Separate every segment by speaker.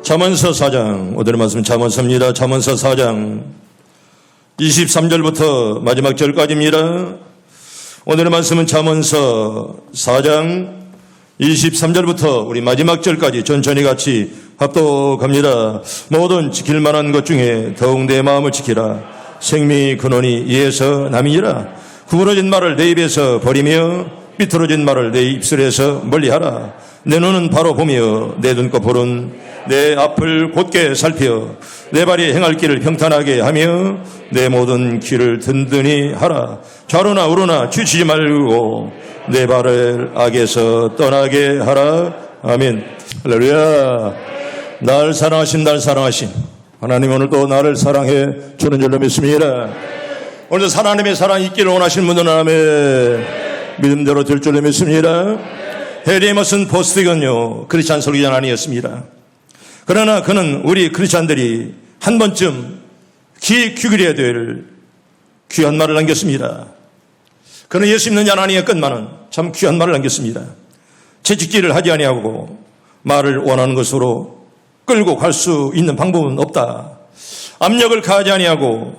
Speaker 1: 잠언서 4장, 오늘의 말씀은 잠언서입니다. 잠언서 4장 23절부터 마지막 절까지입니다. 오늘의 말씀은 잠언서 4장 23절부터 우리 마지막 절까지 천천히 같이 합독합니다. 모든 지킬 만한 것 중에 더욱 내 마음을 지키라. 생명의 근원이 이에서 남이니라. 구부러진 말을 내 입에서 버리며 삐뚤어진 말을 내 입술에서 멀리하라. 내 눈은 바로 보며 내 눈꺼풀은 내 앞을 곧게 살펴 내 발이 행할 길을 평탄하게 하며 내 모든 길을 든든히 하라. 좌로나 우로나 치우치지 말고 내 발을 악에서 떠나게 하라. 아멘. 할렐루야. 날 사랑하신 하나님, 오늘 또 나를 사랑해 주는 줄로 믿습니다. 오늘도 하나님의 사랑이 있기를 원하시는 분들은 아멘. 믿음대로 될 줄로 믿습니다. 해리 에머슨 포스틱은요, 크리스찬 설교자는 아니었습니다. 그러나 그는 우리 크리스찬들이 한 번쯤 귀 기울여야 될 귀한 말을 남겼습니다. 그는 예수 믿는 자는 아니었건만은 참 귀한 말을 남겼습니다. 채찍질을 하지 아니하고 말을 원하는 것으로 끌고 갈 수 있는 방법은 없다. 압력을 가하지 아니하고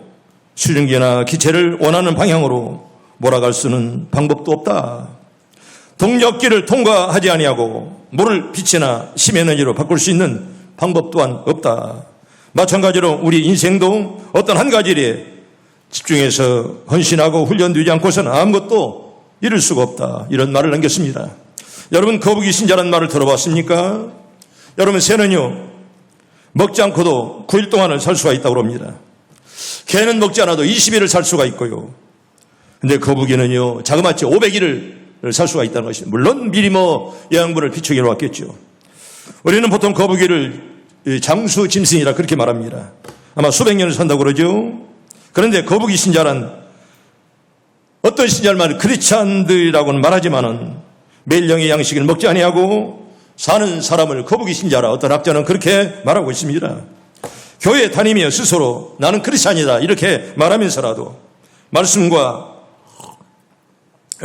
Speaker 1: 수증기나 기체를 원하는 방향으로 몰아갈 수는 방법도 없다. 동력길을 통과하지 아니하고 물을 빛이나 심에너지로 바꿀 수 있는 방법 또한 없다. 마찬가지로 우리 인생도 어떤 한 가지 일에 집중해서 헌신하고 훈련되지 않고서는 아무것도 이룰 수가 없다. 이런 말을 남겼습니다. 여러분, 거북이 신자라는 말을 들어봤습니까? 여러분, 새는요 먹지 않고도 9일 동안을 살 수가 있다고 합니다. 개는 먹지 않아도 20일을 살 수가 있고요. 근데 거북이는요 자그마치 500일을 살 수가 있다는 것입니다. 물론 미리 영양분을 비축해 놓았겠죠. 우리는 보통 거북이를 장수 짐승이라 그렇게 말합니다. 아마 수백 년을 산다고 그러죠. 그런데 거북이 신자란 어떤 신자를 말해 크리스찬들이라고는 말하지만은 매일 영의 양식을 먹지 아니하고 사는 사람을 거북이 신자라 어떤 학자는 그렇게 말하고 있습니다. 교회 다니며 스스로 나는 크리스찬이다 이렇게 말하면서라도 말씀과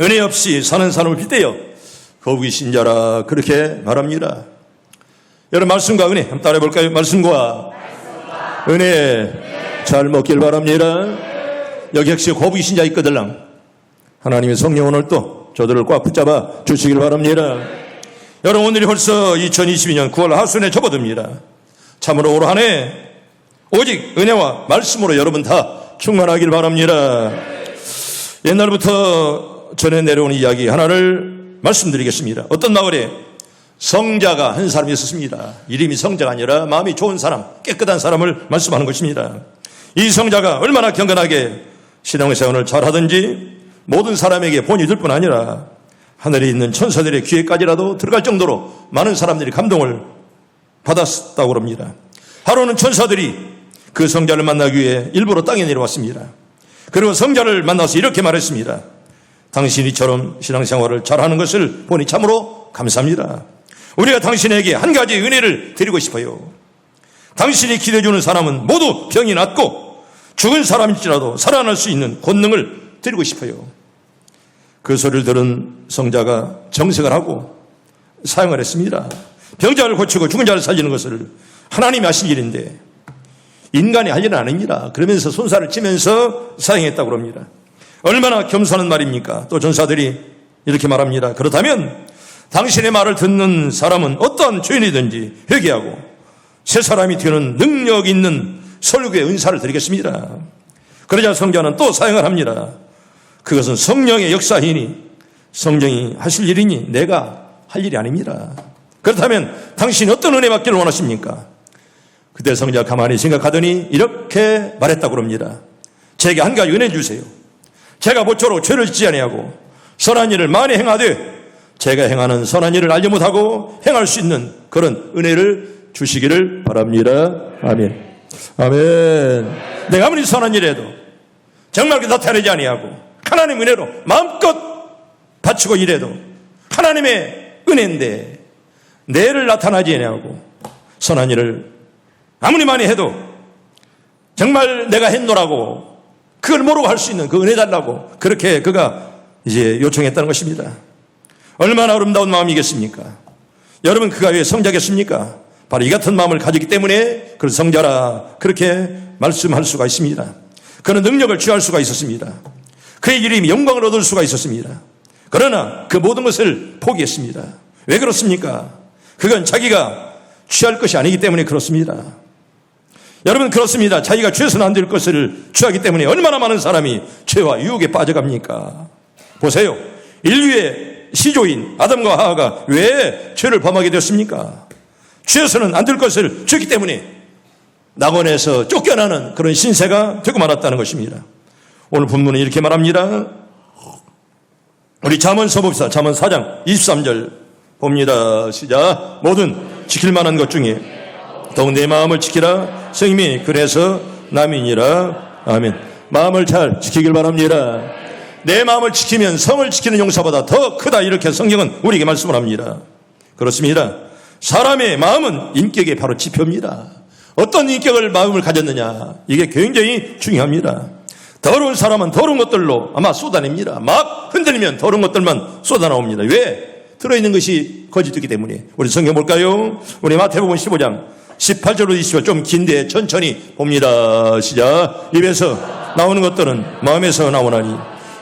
Speaker 1: 은혜 없이 사는 사람을 빗대어 거북이 신자라 그렇게 말합니다. 여러분, 말씀과 은혜 한번 따라해 볼까요? 말씀과 은혜 잘 먹길 바랍니다. 여기 역시 거북이 신자 있거들랑 하나님의 성령 오늘 또 저들을 꽉 붙잡아 주시길 바랍니다. 여러분, 오늘이 벌써 2022년 9월 하순에 접어듭니다. 참으로 올 한 해 오직 은혜와 말씀으로 여러분 다 충만하길 바랍니다. 옛날부터 전해 내려온 이야기 하나를 말씀드리겠습니다. 어떤 마을에 성자가 한 사람이 있었습니다. 이름이 성자가 아니라 마음이 좋은 사람, 깨끗한 사람을 말씀하는 것입니다. 이 성자가 얼마나 경건하게 신앙생활을 잘하든지 모든 사람에게 본이 될 뿐 아니라 하늘에 있는 천사들의 귀에까지라도 들어갈 정도로 많은 사람들이 감동을 받았다고 합니다. 하루는 천사들이 그 성자를 만나기 위해 일부러 땅에 내려왔습니다. 그리고 성자를 만나서 이렇게 말했습니다. 당신이 이처럼 신앙생활을 잘하는 것을 보니 참으로 감사합니다. 우리가 당신에게 한 가지 은혜를 드리고 싶어요. 당신이 기대주는 사람은 모두 병이 낫고 죽은 사람일지라도 살아날 수 있는 권능을 드리고 싶어요. 그 소리를 들은 성자가 정색을 하고 사용을 했습니다. 병자를 고치고 죽은 자를 살리는 것을 하나님이 하실 일인데 인간이 할 일은 아닙니다. 그러면서 손살을 치면서 사용했다고 합니다. 얼마나 겸손한 말입니까? 또 전사들이 이렇게 말합니다. 그렇다면 당신의 말을 듣는 사람은 어떤 죄인이든지 회개하고 새 사람이 되는 능력 있는 설교의 은사를 드리겠습니다. 그러자 성자는 또 사용을 합니다. 그것은 성령의 역사이니 성령이 하실 일이니 내가 할 일이 아닙니다. 그렇다면 당신이 어떤 은혜 받기를 원하십니까? 그때 성자가 가만히 생각하더니 이렇게 말했다고 합니다. 제게 한 가지 은혜 주세요. 제가 모쪼록 죄를 짓지 아니하고 선한 일을 많이 행하되 제가 행하는 선한 일을 알지 못하고 행할 수 있는 그런 은혜를 주시기를 바랍니다. 아멘. 아멘. 내가 아무리 선한 일을 해도 정말 나타내지 아니하고 하나님의 은혜로 마음껏 바치고 일해도 하나님의 은혜인데 내를 나타나지 아니하고 선한 일을 아무리 많이 해도 정말 내가 했노라고 그걸 모르고 할 수 있는 그 은혜 달라고 그렇게 그가 이제 요청했다는 것입니다. 얼마나 아름다운 마음이겠습니까? 여러분, 그가 왜 성자겠습니까? 바로 이 같은 마음을 가지기 때문에 그 성자라 그렇게 말씀할 수가 있습니다. 그는 능력을 취할 수가 있었습니다. 그의 이름이 영광을 얻을 수가 있었습니다. 그러나 그 모든 것을 포기했습니다. 왜 그렇습니까? 그건 자기가 취할 것이 아니기 때문에 그렇습니다. 여러분, 그렇습니다. 자기가 취해서는 안 될 것을 취하기 때문에 얼마나 많은 사람이 죄와 유혹에 빠져갑니까? 보세요. 인류의 시조인 아담과 하와가 왜 죄를 범하게 되었습니까? 취해서는 안 될 것을 취했기 때문에 낙원에서 쫓겨나는 그런 신세가 되고 말았다는 것입니다. 오늘 본문은 이렇게 말합니다. 우리 잠언서 봅시다. 잠언 4장 23절 봅니다. 시작. 모든 지킬 만한 것 중에 더욱 내 마음을 지키라. 성님이 그래서 남이니라. 아멘. 마음을 잘 지키길 바랍니다. 내 마음을 지키면 성을 지키는 용사보다 더 크다, 이렇게 성경은 우리에게 말씀을 합니다. 그렇습니다. 사람의 마음은 인격의 바로 지표입니다. 어떤 인격을 마음을 가졌느냐, 이게 굉장히 중요합니다. 더러운 사람은 더러운 것들로 아마 쏟아냅니다. 막 흔들리면 더러운 것들만 쏟아나옵니다. 왜? 들어있는 것이 거짓이기 때문에. 우리 성경 볼까요? 우리 마태복음 15장 18절로 20절, 좀 긴데 천천히 봅니다. 시작. 입에서 나오는 것들은 마음에서 나오나니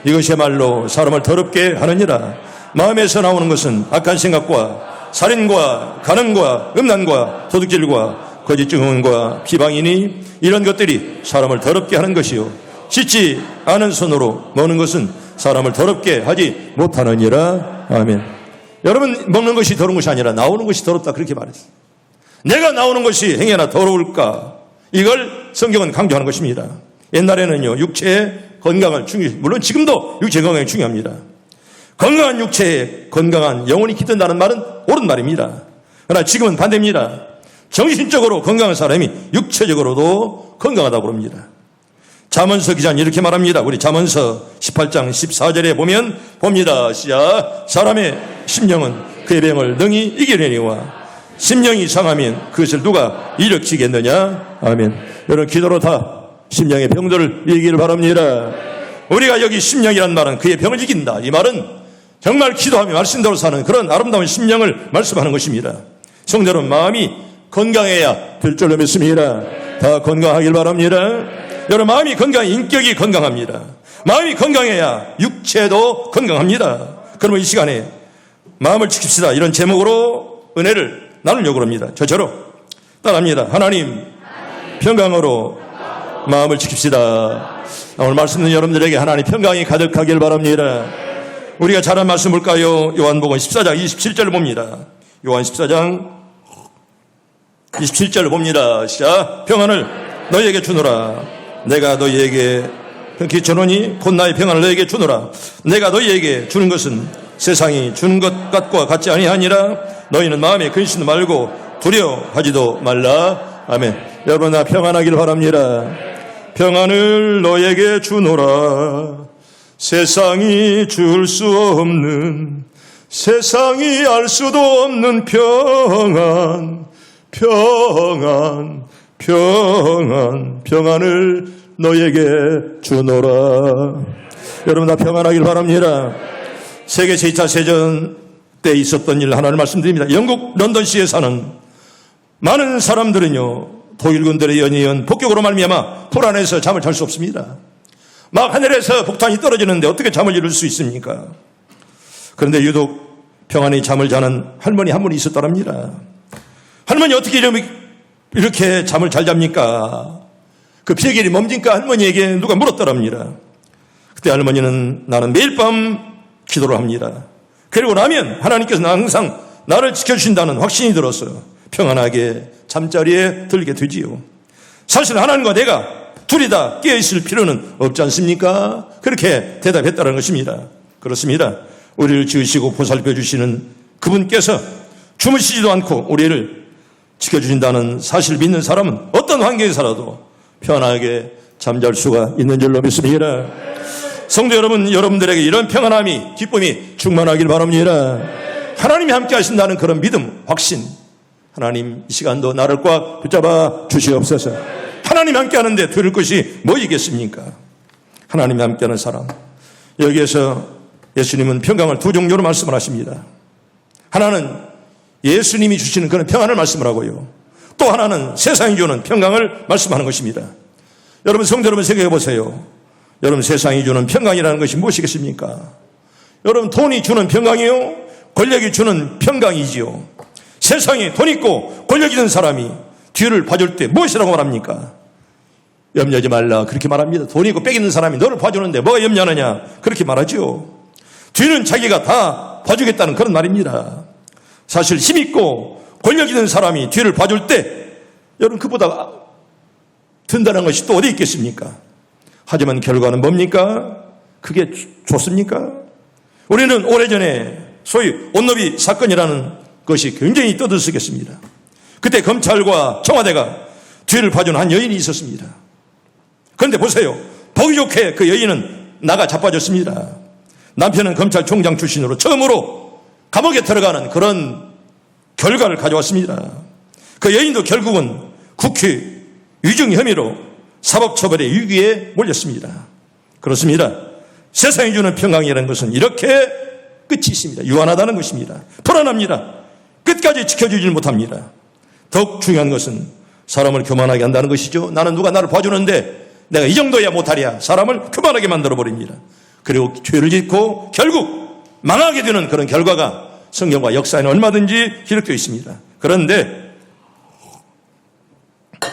Speaker 1: 이것이야말로 사람을 더럽게 하느니라. 마음에서 나오는 것은 악한 생각과 살인과 간음과 음란과 도둑질과 거짓 증언과 비방이니 이런 것들이 사람을 더럽게 하는 것이요, 씻지 않은 손으로 먹는 것은 사람을 더럽게 하지 못하느니라. 아멘. 여러분, 먹는 것이 더러운 것이 아니라 나오는 것이 더럽다, 그렇게 말했어요. 내가 나오는 것이 행여나 더러울까, 이걸 성경은 강조하는 것입니다. 옛날에는요, 육체의 건강을 물론 지금도 육체 건강이 중요합니다. 건강한 육체에 건강한 영혼이 깃든다는 말은 옳은 말입니다. 그러나 지금은 반대입니다. 정신적으로 건강한 사람이 육체적으로도 건강하다고 합니다. 잠언서 기자는 이렇게 말합니다. 우리 잠언서 18장 14절에 보면 봅니다. 시작. 사람의 심령은 그의 병을 능히 이겨내니와 심령이 상하면 그것을 누가 일으키겠느냐. 아멘. 여러분, 기도로 다 심령의 병들을 이기기를 바랍니다. 우리가 여기 심령이란 말은 그의 병을 이긴다, 이 말은 정말 기도하며 말씀대로 사는 그런 아름다운 심령을 말씀하는 것입니다. 성도 여러분, 마음이 건강해야 될 줄로 믿습니다. 다 건강하길 바랍니다. 여러분, 마음이 건강해 인격이 건강합니다. 마음이 건강해야 육체도 건강합니다. 그러면 이 시간에 마음을 지킵시다, 이런 제목으로 은혜를 나누려고 합니다. 저처럼 따라합니다. 하나님, 평강으로 마음을 지킵시다. 오늘 말씀 듣는 여러분들에게 하나님 평강이 가득하길 바랍니다. 우리가 잘한 말씀 볼까요? 요한복음 14장 27절을 봅니다. 요한 14장 27절을 봅니다. 시작. 평안을 너희에게 주노라. 내가 너희에게 평히 전하니 곧 나의 평안을 너희에게 주노라. 내가 너희에게 주는 것은 세상이 주는 것과 같지 아니하니라. 너희는 마음에 근심도 말고 두려워하지도 말라. 아멘. 여러분, 나 평안하길 바랍니다. 평안을 너에게 주노라. 세상이 줄 수 없는, 세상이 알 수도 없는 평안, 평안, 평안, 평안을 너에게 주노라. 여러분, 다 평안하길 바랍니다. 세계 제2차 세전 때 있었던 일 하나를 말씀드립니다. 영국 런던시에 사는 많은 사람들은요, 독일군들의 연이은 폭격으로 말미암아 불안해서 잠을 잘 수 없습니다. 막 하늘에서 폭탄이 떨어지는데 어떻게 잠을 이룰 수 있습니까? 그런데 유독 평안히 잠을 자는 할머니 한 분이 있었더랍니다. 할머니, 어떻게 이렇게 잠을 잘 잡니까? 그 비결이 뭡니까? 할머니에게 누가 물었더랍니다. 그때 할머니는 나는 매일 밤 기도를 합니다. 그리고 나면 하나님께서 항상 나를 지켜주신다는 확신이 들었어요. 평안하게 잠자리에 들게 되지요. 사실 하나님과 내가 둘이 다 깨어있을 필요는 없지 않습니까? 그렇게 대답했다는 것입니다. 그렇습니다. 우리를 지으시고 보살펴 주시는 그분께서 주무시지도 않고 우리를 지켜주신다는 사실을 믿는 사람은 어떤 환경에 살아도 편하게 잠잘 수가 있는 줄로 믿습니다. 성도 여러분, 여러분들에게 이런 평안함이, 기쁨이 충만하길 바랍니다. 하나님이 함께 하신다는 그런 믿음, 확신, 하나님 이 시간도 나를 꽉 붙잡아 주시옵소서. 하나님 함께 하는데 들을 것이 뭐이겠습니까? 하나님이 함께하는 사람. 여기에서 예수님은 평강을 두 종류로 말씀을 하십니다. 하나는 예수님이 주시는 그런 평안을 말씀을 하고요, 또 하나는 세상이 주는 평강을 말씀하는 것입니다. 여러분 성도 여러분 생각해 보세요. 여러분 세상이 주는 평강이라는 것이 무엇이겠습니까? 여러분 돈이 주는 평강이요? 권력이 주는 평강이지요. 세상에 돈 있고 권력 있는 사람이 뒤를 봐줄 때 무엇이라고 말합니까? 염려하지 말라 그렇게 말합니다. 돈 있고 빽 있는 사람이 너를 봐주는데 뭐가 염려하느냐 그렇게 말하죠. 뒤는 자기가 다 봐주겠다는 그런 말입니다. 사실 힘 있고 권력 있는 사람이 뒤를 봐줄 때 여러분 그보다 든든한 것이 또 어디 있겠습니까? 하지만 결과는 뭡니까? 그게 좋습니까? 우리는 오래전에 소위 온노비 사건이라는 것이 굉장히 떠들썩했습니다. 그때 검찰과 청와대가 뒤를 봐준 한 여인이 있었습니다. 그런데 보세요. 보기 좋게 그 여인은 나가 자빠졌습니다. 남편은 검찰총장 출신으로 처음으로 감옥에 들어가는 그런 결과를 가져왔습니다. 그 여인도 결국은 국회 위증 혐의로 사법처벌의 위기에 몰렸습니다. 그렇습니다. 세상이 주는 평강이라는 것은 이렇게 끝이 있습니다. 유한하다는 것입니다. 불안합니다. 끝까지 지켜주질 못합니다. 더욱 중요한 것은 사람을 교만하게 한다는 것이죠. 나는 누가 나를 봐주는데 내가 이 정도야 못하랴. 사람을 교만하게 만들어버립니다. 그리고 죄를 짓고 결국 망하게 되는 그런 결과가 성경과 역사에는 얼마든지 기록되어 있습니다. 그런데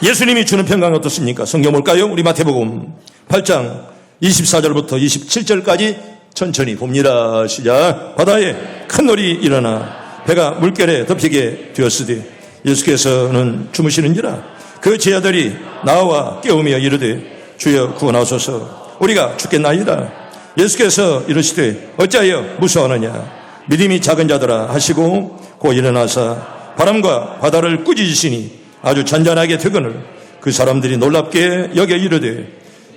Speaker 1: 예수님이 주는 평강이 어떻습니까? 성경 볼까요? 우리 마태복음 8장 24절부터 27절까지 천천히 봅니다. 시작. 바다에 큰 놀이 일어나 배가 물결에 덮이게 되었으되 예수께서는 주무시는지라 그 제자들이 나와 깨우며 이르되 주여 구원하소서 우리가 죽겠나이다. 예수께서 이르시되 어찌하여 무서워하느냐 믿음이 작은 자들아 하시고 곧 일어나사 바람과 바다를 꾸짖으시니 아주 잔잔하게 되거늘 그 사람들이 놀랍게 여겨 이르되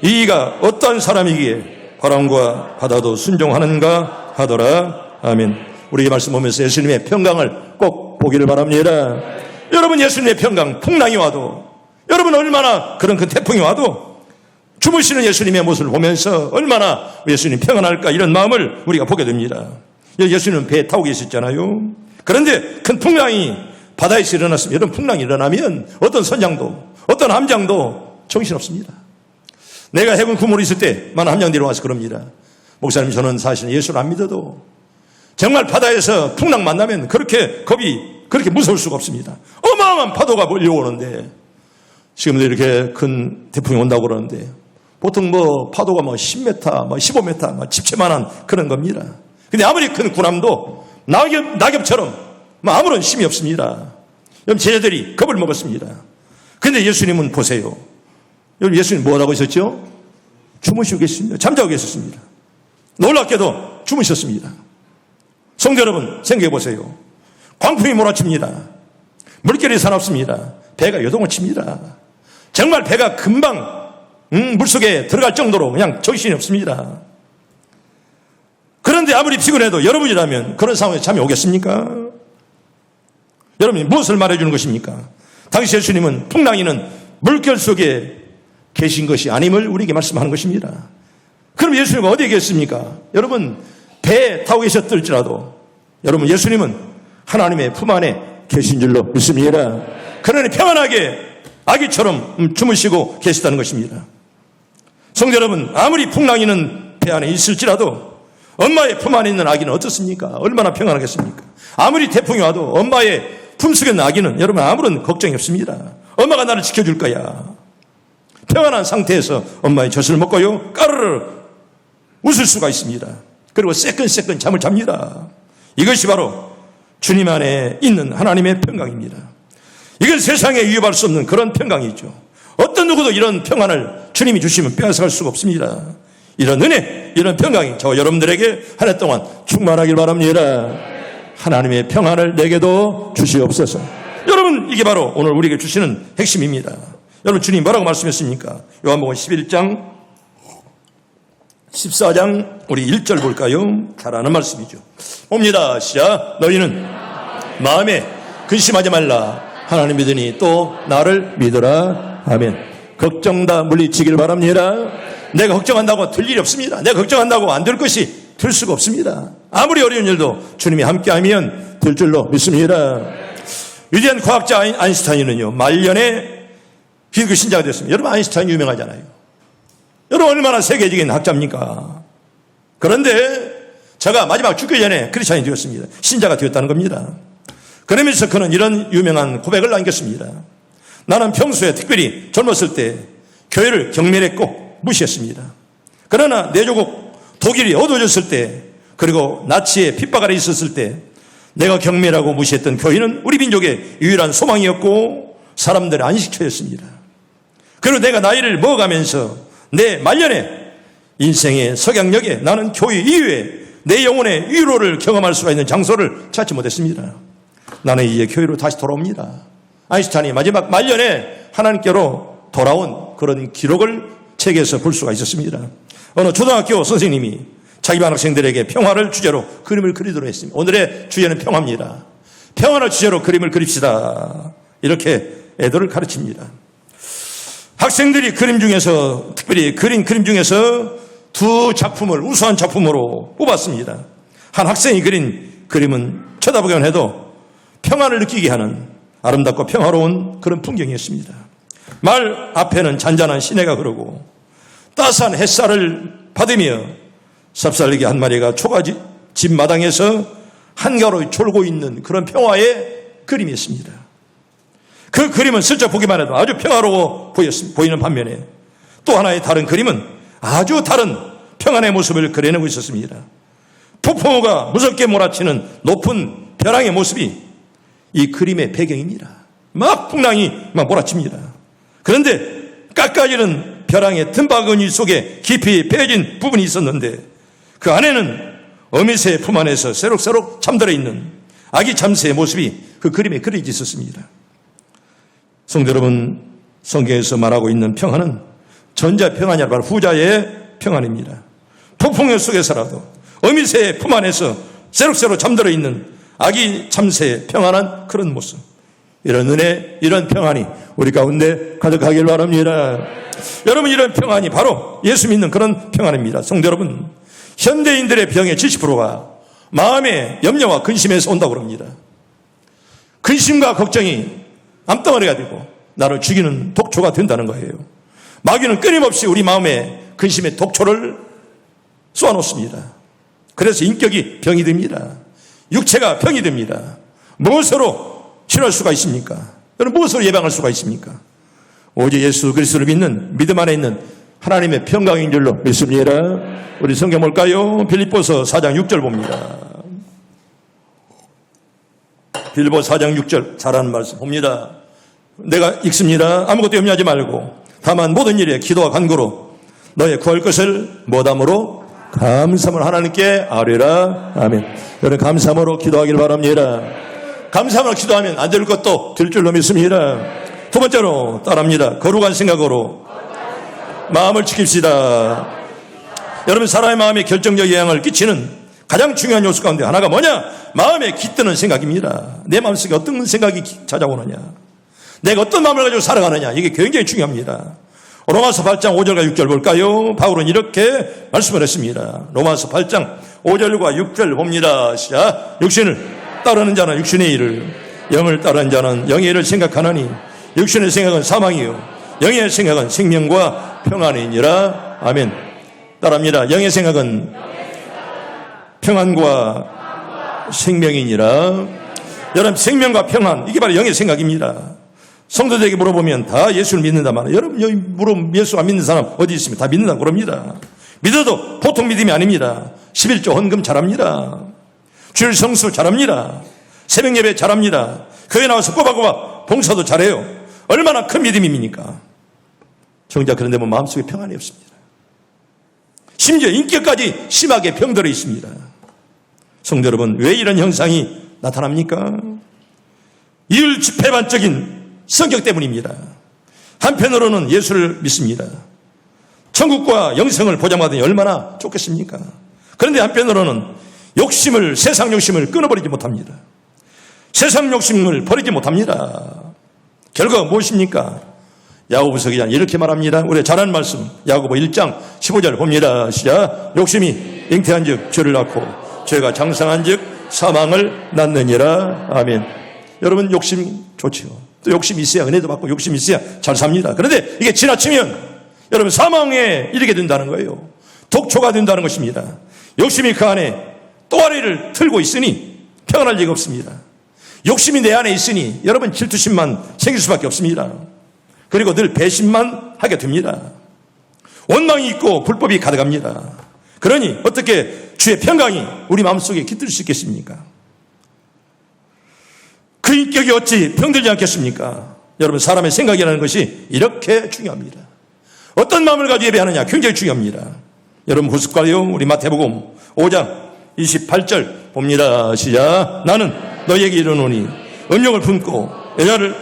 Speaker 1: 이가 어떠한 사람이기에 바람과 바다도 순종하는가 하더라. 아멘. 우리 말씀 보면서 예수님의 평강을 꼭 보기를 바랍니다. 여러분 예수님의 평강 풍랑이 와도 여러분 얼마나 그런 큰 태풍이 와도 주무시는 예수님의 모습을 보면서 얼마나 예수님 평안할까 이런 마음을 우리가 보게 됩니다. 예수님은 배에 타고 계셨잖아요. 그런데 큰 풍랑이 바다에서 일어났으면 이런 풍랑이 일어나면 어떤 선장도 어떤 함장도 정신없습니다. 내가 해군 구모로 있을 때만 함장들이 와서 그럽니다. 목사님 저는 사실 예수를 안 믿어도 정말 바다에서 풍랑 만나면 그렇게 겁이 그렇게 무서울 수가 없습니다. 어마어마한 파도가 몰려오는데 지금도 이렇게 큰 태풍이 온다고 그러는데 보통 파도가 10m, 15m, 집채만한 그런 겁니다. 근데 아무리 큰 군함도 낙엽처럼 아무런 힘이 없습니다. 여러분 제자들이 겁을 먹었습니다. 근데 예수님은 보세요. 여러분 예수님 뭐라고 하셨죠? 주무시고 계십니다. 잠자고 계셨습니다. 놀랍게도 주무셨습니다. 성도 여러분 생각해 보세요. 광풍이 몰아칩니다. 물결이 사납습니다. 배가 요동을 칩니다. 정말 배가 금방 물속에 들어갈 정도로 그냥 정신이 없습니다. 그런데 아무리 피곤해도 여러분이라면 그런 상황에 잠이 오겠습니까? 여러분이 무엇을 말해주는 것입니까? 당시 예수님은 풍랑이는 물결 속에 계신 것이 아님을 우리에게 말씀하는 것입니다. 그럼 예수님은 어디에 계십니까? 여러분 배에 타고 계셨을지라도 여러분 예수님은 하나님의 품 안에 계신 줄로 믿습니다. 그러니 평안하게 아기처럼 주무시고 계시다는 것입니다. 성도 여러분 아무리 풍랑이는 배 안에 있을지라도 엄마의 품 안에 있는 아기는 어떻습니까? 얼마나 평안하겠습니까? 아무리 태풍이 와도 엄마의 품속에 있는 아기는 여러분 아무런 걱정이 없습니다. 엄마가 나를 지켜줄 거야. 평안한 상태에서 엄마의 젖을 먹고요 까르르 웃을 수가 있습니다. 그리고 새끈새끈 잠을 잡니다. 이것이 바로 주님 안에 있는 하나님의 평강입니다. 이건 세상에 위협할 수 없는 그런 평강이죠. 어떤 누구도 이런 평안을 주님이 주시면 빼앗아갈 수가 없습니다. 이런 은혜, 이런 평강이 저와 여러분들에게 한 해 동안 충만하길 바랍니다. 하나님의 평안을 내게도 주시옵소서. 여러분 이게 바로 오늘 우리에게 주시는 핵심입니다. 여러분 주님 뭐라고 말씀했습니까? 요한복음 11장 14장 우리 1절 볼까요? 잘 아는 말씀이죠. 봅니다. 시작. 너희는 마음에 근심하지 말라. 하나님 믿으니 또 나를 믿어라. 아멘. 걱정 다 물리치길 바랍니다. 내가 걱정한다고 될 일이 없습니다. 내가 걱정한다고 안 될 것이 될 수가 없습니다. 아무리 어려운 일도 주님이 함께하면 될 줄로 믿습니다. 위대한 과학자 아인슈타인은요, 말년에 기독교 신자가 됐습니다. 여러분, 아인슈타인 유명하잖아요. 여러분, 얼마나 세계적인 학자입니까? 그런데 제가 마지막 죽기 전에 크리스찬이 되었습니다. 신자가 되었다는 겁니다. 그러면서 그는 이런 유명한 고백을 남겼습니다. 나는 평소에 특별히 젊었을 때 교회를 경멸했고 무시했습니다. 그러나 내 조국 독일이 어두워졌을 때, 그리고 나치의 핍박 아래 있었을 때 내가 경멸하고 무시했던 교회는 우리 민족의 유일한 소망이었고 사람들의 안식처였습니다. 그리고 내가 나이를 먹어가면서 내 말년에 인생의 석양역에 나는 교회 이후에 내 영혼의 위로를 경험할 수가 있는 장소를 찾지 못했습니다. 나는 이제 교회로 다시 돌아옵니다. 아인슈타인이 마지막 말년에 하나님께로 돌아온 그런 기록을 책에서 볼 수가 있었습니다. 어느 초등학교 선생님이 자기 반 학생들에게 평화를 주제로 그림을 그리도록 했습니다. 오늘의 주제는 평화입니다. 평화를 주제로 그림을 그립시다. 이렇게 애들을 가르칩니다. 학생들이 그림 중에서, 특별히 그린 그림 중에서 두 작품을 우수한 작품으로 뽑았습니다. 한 학생이 그린 그림은 쳐다보기만 해도 평화를 느끼게 하는 아름답고 평화로운 그런 풍경이었습니다. 말 앞에는 잔잔한 시내가 흐르고 따스한 햇살을 받으며 삽살리기 한 마리가 초가집 마당에서 한가로이 졸고 있는 그런 평화의 그림이었습니다. 그 그림은 슬쩍 보기만 해도 아주 평화로워 보이는 반면에 또 하나의 다른 그림은 아주 다른 평안의 모습을 그려내고 있었습니다. 폭풍우가 무섭게 몰아치는 높은 벼랑의 모습이 이 그림의 배경입니다. 막 풍랑이 막 몰아칩니다. 그런데 깎아지는 벼랑의 틈바구니 속에 깊이 베어진 부분이 있었는데 그 안에는 어미새의 품 안에서 새록새록 잠들어 있는 아기 참새의 모습이 그 그림에 그려져 있었습니다. 성도 여러분, 성경에서 말하고 있는 평안은 전자 평안이 아니라 바로 후자의 평안입니다. 폭풍우 속에서라도 어미새의 품 안에서 새록새록 잠들어 있는 아기 참새의 평안한 그런 모습, 이런 은혜, 이런 평안이 우리 가운데 가득하길 바랍니다. 여러분, 이런 평안이 바로 예수 믿는 그런 평안입니다. 성도 여러분, 현대인들의 병의 70%가 마음의 염려와 근심에서 온다고 합니다. 근심과 걱정이 암덩어리가 되고 나를 죽이는 독초가 된다는 거예요. 마귀는 끊임없이 우리 마음에 근심의 독초를 쏘아놓습니다. 그래서 인격이 병이 됩니다. 육체가 병이 됩니다. 무엇으로 치료할 수가 있습니까? 여러분, 무엇으로 예방할 수가 있습니까? 오직 예수 그리스도를 믿는 믿음 안에 있는 하나님의 평강인 줄로 믿습니다. 우리 성경 볼까요? 빌립보서 4장 6절 봅니다. 빌립보 4장 6절 잘하는 말씀 봅니다. 내가 읽습니다. 아무것도 염려하지 말고 다만 모든 일에 기도와 간구로 너의 구할 것을 뭐담으로 감사함으로 하나님께 아뢰라. 아멘. 여러분, 감사함으로 기도하길 바랍니다. 감사함으로 기도하면 안 될 것도 될 줄로 믿습니다. 두 번째로 따라합니다. 거룩한 생각으로 마음을 지킵시다. 여러분, 사람의 마음에 결정적 영향을 끼치는 가장 중요한 요소 가운데 하나가 뭐냐? 마음에 깃드는 생각입니다. 내 마음속에 어떤 생각이 찾아오느냐, 내가 어떤 마음을 가지고 살아가느냐, 이게 굉장히 중요합니다. 로마서 8장 5절과 6절 볼까요? 바울은 이렇게 말씀을 했습니다. 로마서 8장 5절과 6절 봅니다. 시작. 육신을 따르는 자는 육신의 일을, 영을 따르는 자는 영의 일을 생각하나니 육신의 생각은 사망이요 영의 생각은 생명과 평안이니라. 아멘. 따라합니다. 영의 생각은 평안과 생명이니라. 여러분, 생명과 평안, 이게 바로 영의 생각입니다. 성도들에게 물어보면 다 예수를 믿는다만, 여러분 여기 예수 안 믿는 사람 어디 있습니까? 다 믿는다고 그럽니다. 믿어도 보통 믿음이 아닙니다. 11조 헌금 잘합니다. 주일 성수 잘합니다. 새벽 예배 잘합니다. 교회 나와서 꼬박꼬박 봉사도 잘해요. 얼마나 큰 믿음입니까? 정작 그런데 뭐 마음속에 평안이 없습니다. 심지어 인격까지 심하게 병들어 있습니다. 성도 여러분, 왜 이런 현상이 나타납니까? 이율집회반적인 성격 때문입니다. 한편으로는 예수를 믿습니다. 천국과 영생을 보장받으니 얼마나 좋겠습니까? 그런데 한편으로는 세상 욕심을 끊어버리지 못합니다. 세상 욕심을 버리지 못합니다. 결과가 무엇입니까? 야고보서 기자는 이렇게 말합니다. 우리가 잘 아는 말씀, 야고보 1장 15절 봅니다. 시작. 욕심이 잉태한 즉 죄를 낳고 죄가 장성한 즉 사망을 낳느니라. 아멘. 여러분 욕심 좋죠. 또 욕심이 있어야 은혜도 받고 욕심이 있어야 잘 삽니다. 그런데 이게 지나치면 여러분 사망에 이르게 된다는 거예요. 독초가 된다는 것입니다. 욕심이 그 안에 또아리를 틀고 있으니 평안할 리가 없습니다. 욕심이 내 안에 있으니 여러분 질투심만 생길 수밖에 없습니다. 그리고 늘 배신만 하게 됩니다. 원망이 있고 불법이 가득합니다. 그러니 어떻게 주의 평강이 우리 마음속에 깃들 수 있겠습니까? 그 인격이 어찌 병들지 않겠습니까? 여러분 사람의 생각이라는 것이 이렇게 중요합니다. 어떤 마음을 가지고 예배하느냐 굉장히 중요합니다. 여러분 후습과요 우리 마태복음 5장 28절 봅니다. 시작. 나는 너에게 이르노니 음욕을 품고 여자를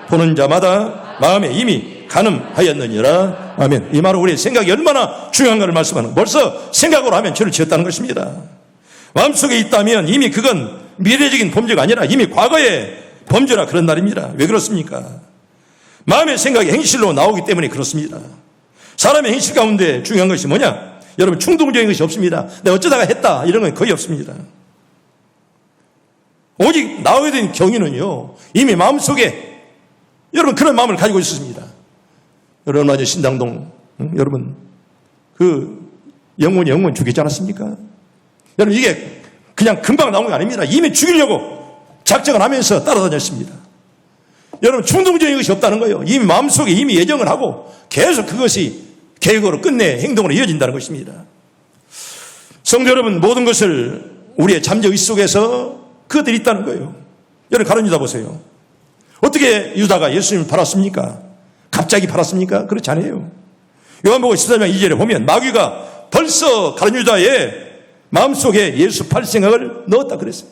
Speaker 1: 보는 자마다 마음에 이미 간음하였느니라. 아멘. 이 말은 우리의 생각이 얼마나 중요한가를 말씀하는, 벌써 생각으로 하면 죄를 지었다는 것입니다. 마음속에 있다면 이미 그건 미래적인 범죄가 아니라 이미 과거의 범죄라 그런 날입니다. 왜 그렇습니까? 마음의 생각이 행실로 나오기 때문에 그렇습니다. 사람의 행실 가운데 중요한 것이 뭐냐? 여러분 충동적인 것이 없습니다. 내가 어쩌다가 했다 이런 건 거의 없습니다. 오직 나오게 된 경위는요 이미 마음속에 여러분 그런 마음을 가지고 있습니다. 여러분 어제 신당동 여러분 그 영문 죽이지 않았습니까? 여러분 이게 그냥 금방 나온 게 아닙니다. 이미 죽이려고 작정을 하면서 따라다녔습니다. 여러분 충동적인 것이 없다는 거예요. 이미 마음속에 이미 예정을 하고 계속 그것이 계획으로 끝내 행동으로 이어진다는 것입니다. 성도 여러분 모든 것을 우리의 잠재의식 속에서 그것들이 있다는 거예요. 여러분 가룟 유다 보세요. 어떻게 유다가 예수님을 팔았습니까? 갑자기 팔았습니까? 그렇지 않아요. 요한복음 14장 2절에 보면 마귀가 벌써 가룟 유다의 마음속에 예수 팔 생각을 넣었다 그랬어요.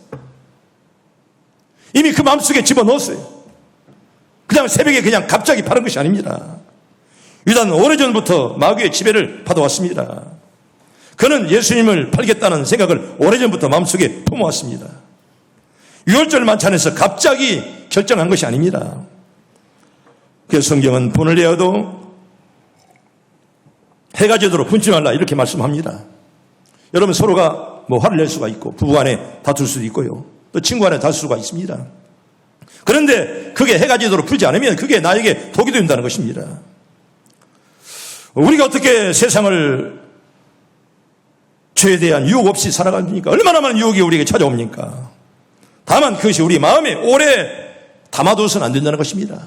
Speaker 1: 이미 그 마음속에 집어넣었어요. 그냥 새벽에 그냥 갑자기 파는 것이 아닙니다. 유다는 오래전부터 마귀의 지배를 받아왔습니다. 그는 예수님을 팔겠다는 생각을 오래전부터 마음속에 품어왔습니다. 유월절 만찬에서 갑자기 결정한 것이 아닙니다. 그래서 성경은 분을 내어도 해가 지도록 분지 말라 이렇게 말씀합니다. 여러분 서로가 화를 낼 수가 있고 부부간에 다툴 수도 있고요. 또 친구간에 다툴 수가 있습니다. 그런데 그게 해가 지도록 풀지 않으면 그게 나에게 독이 된다는 것입니다. 우리가 어떻게 세상을 죄에 대한 유혹 없이 살아갑니까? 얼마나 많은 유혹이 우리에게 찾아옵니까? 다만 그것이 우리 마음에 오래 담아둬서는 안 된다는 것입니다.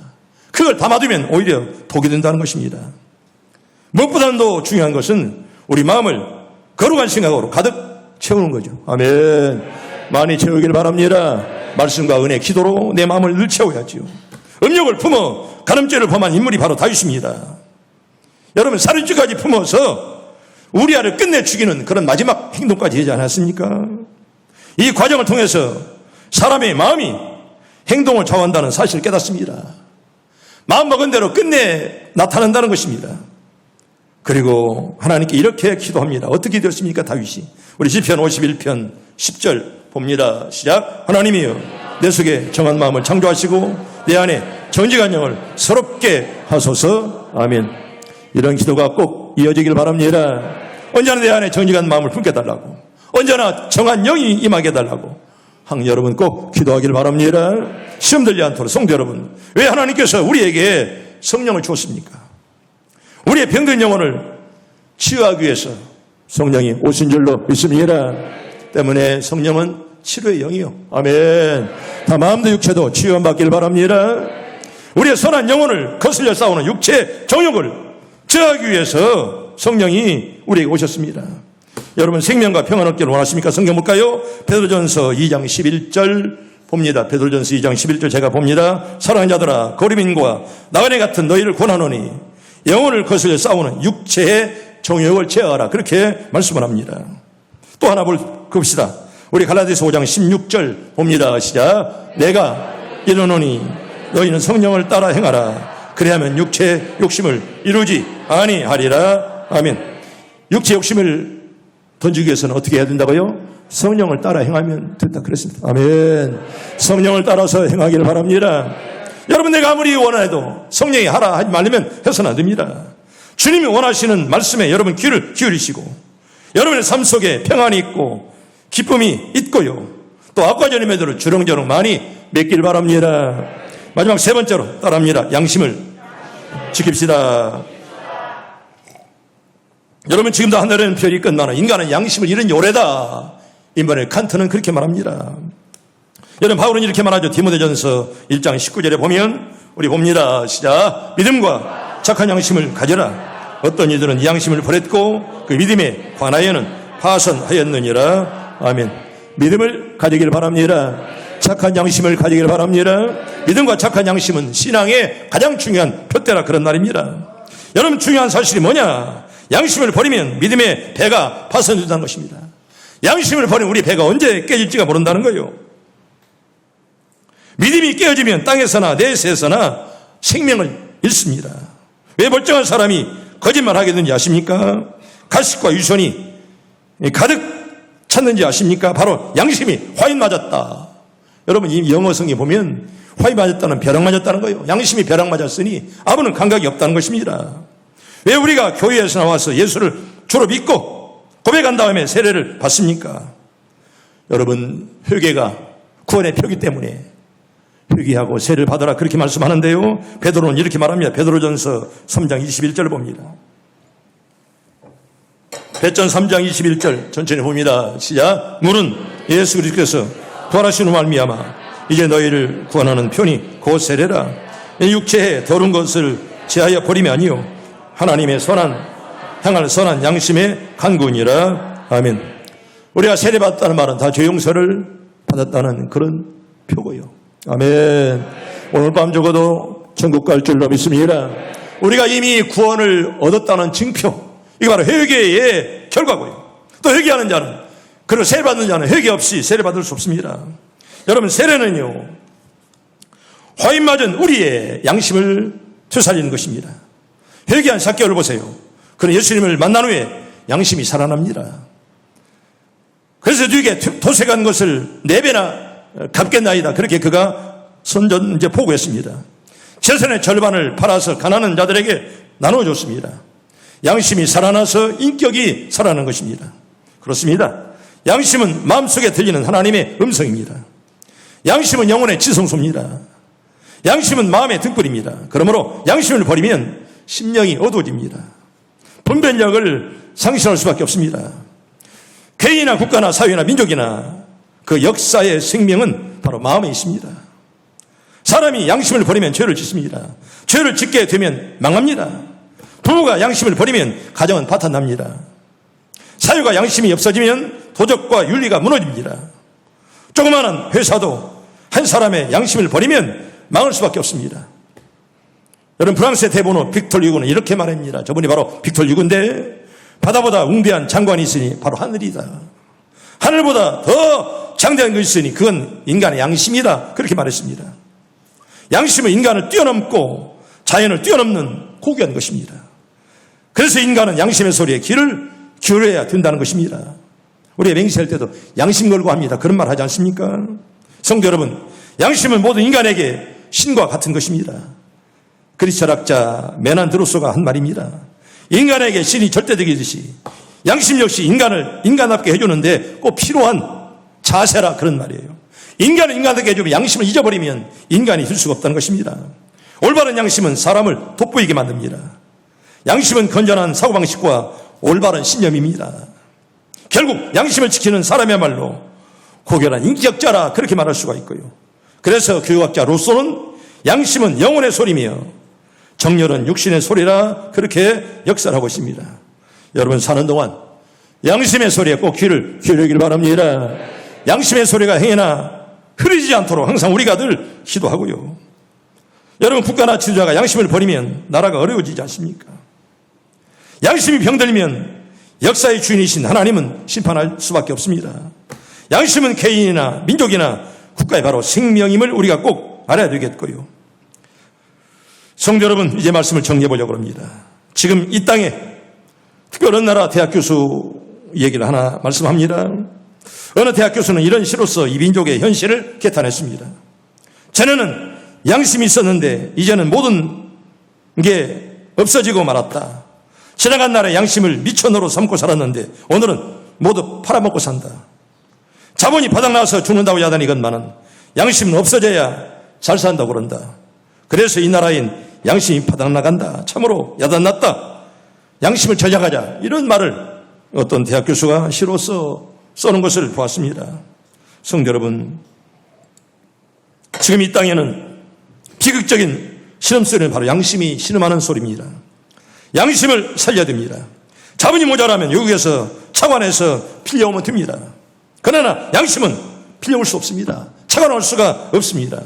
Speaker 1: 그걸 담아두면 오히려 독이 된다는 것입니다. 무엇보다도 더 중요한 것은 우리 마음을 거룩한 생각으로 가득 채우는 거죠. 아멘. 많이 채우길 바랍니다. 말씀과 은혜, 기도로 내 마음을 늘 채워야지요. 음욕을 품어 간음죄를 범한 인물이 바로 다윗입니다. 여러분 살인죄까지 품어서 우리아를 끝내 죽이는 그런 마지막 행동까지 하지 않았습니까? 이 과정을 통해서 사람의 마음이 행동을 좌우한다는 사실을 깨닫습니다. 마음먹은 대로 끝내 나타난다는 것입니다. 그리고 하나님께 이렇게 기도합니다. 어떻게 되었습니까? 다윗이 우리 시편 51편 10절 봅니다. 시작. 하나님이여 내 속에 정한 마음을 창조하시고 내 안에 정직한 영을 서럽게 하소서. 아멘. 이런 기도가 꼭 이어지길 바랍니다. 언제나 내 안에 정직한 마음을 품게 해달라고, 언제나 정한 영이 임하게 해달라고 여러분 꼭 기도하길 바랍니다. 시험 들지 않도록. 성도 여러분, 왜 하나님께서 우리에게 성령을 주었습니까? 우리의 병든 영혼을 치유하기 위해서 성령이 오신 줄로 믿습니다. 때문에 성령은 치료의 영이요. 아멘. 다 마음도 육체도 치유함 받길 바랍니다. 우리의 선한 영혼을 거슬려 싸우는 육체 정욕을 제어하기 위해서 성령이 우리에게 오셨습니다. 여러분 생명과 평안 얻기를 원하십니까? 성경 볼까요? 베드로전서 2장 11절 봅니다. 베드로전서 2장 11절 제가 봅니다. 사랑하는 자들아 거리민과 나그네 같은 너희를 권하노니 영혼을 거슬려 싸우는 육체의 정욕을 제어하라. 그렇게 말씀을 합니다. 또 하나 봅시다. 우리 갈라디아서 5장 16절 봅니다. 시작. 내가 이르노니 너희는 성령을 따라 행하라. 그래야면 육체의 욕심을 이루지 아니하리라. 아멘. 육체의 욕심을 던지기 위해서는 어떻게 해야 된다고요? 성령을 따라 행하면 된다 그랬습니다. 아멘. 성령을 따라서 행하기를 바랍니다. 여러분 내가 아무리 원해도 성령이 하라 하지 말려면 해서는 안 됩니다. 주님이 원하시는 말씀에 여러분 귀를 기울이시고 여러분의 삶 속에 평안이 있고 기쁨이 있고요. 또 압과전의 매도를 주렁주렁 많이 맺길 바랍니다. 마지막 세 번째로 따라합니다. 양심을 지킵시다. 여러분, 지금도 하늘에는 별이 끝나나 인간은 양심을 잃은 요래다. 이번에 칸트는 그렇게 말합니다. 여러분, 바울은 이렇게 말하죠. 디모데전서 1장 19절에 보면 우리 봅니다. 시작. 믿음과 착한 양심을 가져라. 어떤 이들은 이 양심을 버렸고 그 믿음에 관하여는 파선하였느니라. 아멘. 믿음을 가지길 바랍니다. 착한 양심을 가지길 바랍니다. 믿음과 착한 양심은 신앙의 가장 중요한 표대라 그런 말입니다. 여러분, 중요한 사실이 뭐냐? 양심을 버리면 믿음의 배가 파손된다는 것입니다. 양심을 버리면 우리 배가 언제 깨질지가 모른다는 거예요. 믿음이 깨어지면 땅에서나 내세에서나 생명을 잃습니다. 왜 멀쩡한 사람이 거짓말하게 되는지 아십니까? 가식과 유선이 가득 찼는지 아십니까? 바로 양심이 화인 맞았다. 여러분, 이 영어 성경에 보면 화인 맞았다는 벼락 맞았다는 거예요. 양심이 벼락 맞았으니 아무런 감각이 없다는 것입니다. 왜 우리가 교회에서 나와서 예수를 주로 믿고 고백한 다음에 세례를 받습니까? 여러분, 회개가 구원의 표기 때문에 회개하고 세례를 받아라 그렇게 말씀하는데요. 베드로는 이렇게 말합니다. 베드로전서 3장 21절을 봅니다. 베전 3장 21절 천천히 봅니다. 시작. 물은 예수 그리스도께서 부활하시는 말미암아 이제 너희를 구원하는 편이 곧 세례라. 육체에 더러운 것을 제하여 버림이 아니요 하나님의 향할 선한 양심의 간구니라. 아멘. 우리가 세례받았다는 말은 다 죄 용서를 받았다는 그런 표고요. 아멘. 오늘 밤 적어도 천국 갈 줄로 믿습니다. 우리가 이미 구원을 얻었다는 증표, 이게 바로 회개의 결과고요. 또 회개하는 자는, 그리고 세례받는 자는 회개 없이 세례받을 수 없습니다. 여러분, 세례는요, 화인 맞은 우리의 양심을 되살리는 것입니다. 회개한 삭개오를 보세요. 그는 예수님을 만난 후에 양심이 살아납니다. 그래서 누에게 도색한 것을 4배나 갚겠나이다. 그렇게 그가 선전 포고했습니다. 재산의 절반을 팔아서 가난한 자들에게 나눠줬습니다. 양심이 살아나서 인격이 살아나는 것입니다. 그렇습니다. 양심은 마음속에 들리는 하나님의 음성입니다. 양심은 영혼의 지성소입니다. 양심은 마음의 등불입니다. 그러므로 양심을 버리면 심령이 어두워집니다. 분별력을 상실할 수밖에 없습니다. 개인이나 국가나 사회나 민족이나 그 역사의 생명은 바로 마음에 있습니다. 사람이 양심을 버리면 죄를 짓습니다. 죄를 짓게 되면 망합니다. 부부가 양심을 버리면 가정은 파탄납니다. 사회가 양심이 없어지면 도덕과 윤리가 무너집니다. 조그마한 회사도 한 사람의 양심을 버리면 망할 수밖에 없습니다. 여러분, 프랑스의 대본호 빅톨 유고는 이렇게 말합니다. 저분이 바로 빅톨 유고인데, 바다보다 웅대한 장관이 있으니 바로 하늘이다. 하늘보다 더 장대한 것이 있으니 그건 인간의 양심이다. 그렇게 말했습니다. 양심은 인간을 뛰어넘고 자연을 뛰어넘는 고귀한 것입니다. 그래서 인간은 양심의 소리에 귀를 기울여야 된다는 것입니다. 우리가 맹세할 때도 양심 걸고 합니다. 그런 말 하지 않습니까? 성도 여러분, 양심은 모든 인간에게 신과 같은 것입니다. 그리스 철학자 메난드로소가 한 말입니다. 인간에게 신이 절대적이듯이 양심 역시 인간을 인간답게 해주는데 꼭 필요한 자세라 그런 말이에요. 인간을 인간답게 해주면 양심을 잊어버리면 인간이 될 수가 없다는 것입니다. 올바른 양심은 사람을 돋보이게 만듭니다. 양심은 건전한 사고방식과 올바른 신념입니다. 결국 양심을 지키는 사람이야말로 고결한 인격자라 그렇게 말할 수가 있고요. 그래서 교육학자 로소는 양심은 영혼의 소리며 정열은 육신의 소리라 그렇게 역설하고 있습니다. 여러분, 사는 동안 양심의 소리에 꼭 귀를 기울이길 바랍니다. 양심의 소리가 행여나 흐리지 않도록 항상 우리가 늘 기도하고요. 여러분, 국가나 지도자가 양심을 버리면 나라가 어려워지지 않습니까? 양심이 병들면 역사의 주인이신 하나님은 심판할 수밖에 없습니다. 양심은 개인이나 민족이나 국가의 바로 생명임을 우리가 꼭 알아야 되겠고요. 성도 여러분, 이제 말씀을 정리해 보려고 합니다. 지금 이 땅에 특별히 어느 나라 대학 교수 얘기를 하나 말씀합니다. 어느 대학 교수는 이런 시로서 이 민족의 현실을 개탄했습니다. 전에는 양심이 있었는데 이제는 모든 게 없어지고 말았다. 지나간 날의 양심을 미천으로 삼고 살았는데 오늘은 모두 팔아먹고 산다. 자본이 바닥나서 죽는다고 야단이건만은 양심은 없어져야 잘 산다고 그런다. 그래서 이 나라엔 양심이 바닥나간다. 참으로 야단났다. 양심을 저장하자. 이런 말을 어떤 대학 교수가 시로써 써놓은 것을 보았습니다. 성도 여러분, 지금 이 땅에는 비극적인 신음소리는 바로 양심이 신음하는 소리입니다. 양심을 살려야 됩니다. 자본이 모자라면 외국에서 차관해서 빌려오면 됩니다. 그러나 양심은 빌려올 수 없습니다. 차관할 수가 없습니다.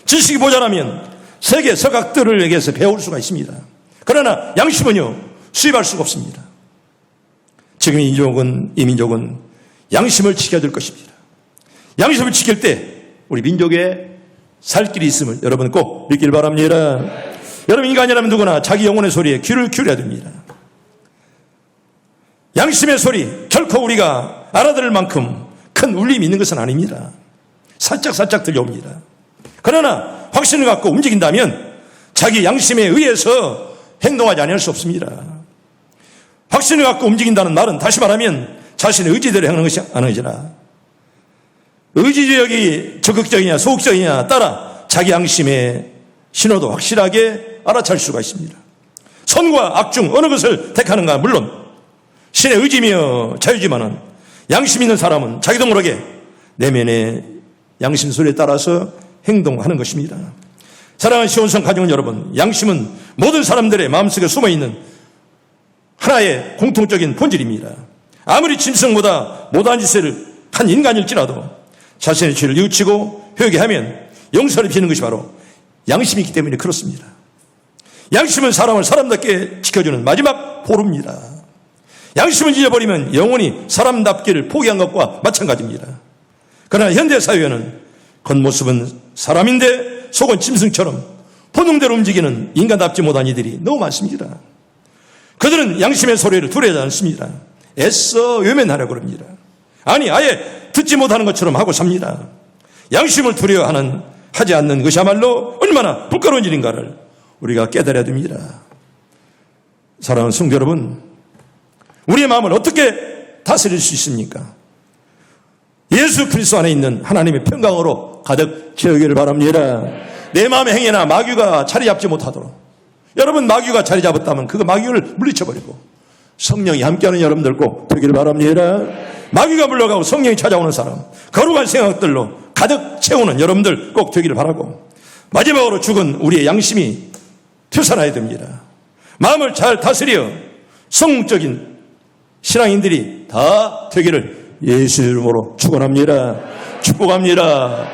Speaker 1: 지식이 모자라면 세계 서각들에게서 배울 수가 있습니다. 그러나 양심은요, 수입할 수가 없습니다. 지금 이 민족은 양심을 지켜야 될 것입니다. 양심을 지킬 때 우리 민족에 살 길이 있음을 여러분 꼭 믿길 바랍니다. 여러분, 인간이라면 누구나 자기 영혼의 소리에 귀를 기울여야 됩니다. 양심의 소리, 결코 우리가 알아들을 만큼 큰 울림이 있는 것은 아닙니다. 살짝 들려옵니다. 그러나 확신을 갖고 움직인다면 자기 양심에 의해서 행동하지 않을 수 없습니다. 확신을 갖고 움직인다는 말은 다시 말하면 자신의 의지대로 행하는 것이 아니라 의지력이 적극적이냐 소극적이냐 따라 자기 양심의 신호도 확실하게 알아차릴 수가 있습니다. 선과 악 중 어느 것을 택하는가 물론 신의 의지며 자유지만은 양심 있는 사람은 자기도 모르게 내면의 양심 소리에 따라서 행동하는 것입니다. 사랑하는 시온성 가정은 여러분, 양심은 모든 사람들의 마음속에 숨어있는 하나의 공통적인 본질입니다. 아무리 짐승보다 못한 짓을 한 인간일지라도 자신의 죄를 뉘우치고 회개하면 용서를 비는 것이 바로 양심이 있기 때문에 그렇습니다. 양심은 사람을 사람답게 지켜주는 마지막 보루입니다. 양심을 잊어버리면 영원히 사람답기를 포기한 것과 마찬가지입니다. 그러나 현대사회에는 겉모습은 사람인데 속은 짐승처럼 본능대로 움직이는 인간답지 못한 이들이 너무 많습니다. 그들은 양심의 소리를 두려워하지 않습니다. 애써 외면하려고 합니다. 아니, 아예 듣지 못하는 것처럼 하고 삽니다. 양심을 하지 않는 것이야말로 얼마나 부끄러운 일인가를 우리가 깨달아야 됩니다. 사랑하는 성도 여러분, 우리의 마음을 어떻게 다스릴 수 있습니까? 예수 그리스도 안에 있는 하나님의 평강으로 가득 채우기를 바랍니다. 내 마음의 행위나 마귀가 자리 잡지 못하도록. 여러분, 마귀가 자리 잡았다면 그거 마귀를 물리쳐버리고 성령이 함께하는 여러분들 꼭 되기를 바랍니다. 마귀가 물러가고 성령이 찾아오는 사람, 거룩한 생각들로 가득 채우는 여러분들 꼭 되기를 바라고, 마지막으로 죽은 우리의 양심이 되살아야 됩니다. 마음을 잘 다스려 성적인 신앙인들이 다 되기를 예수 이름으로 축원합니다. 축복합니다.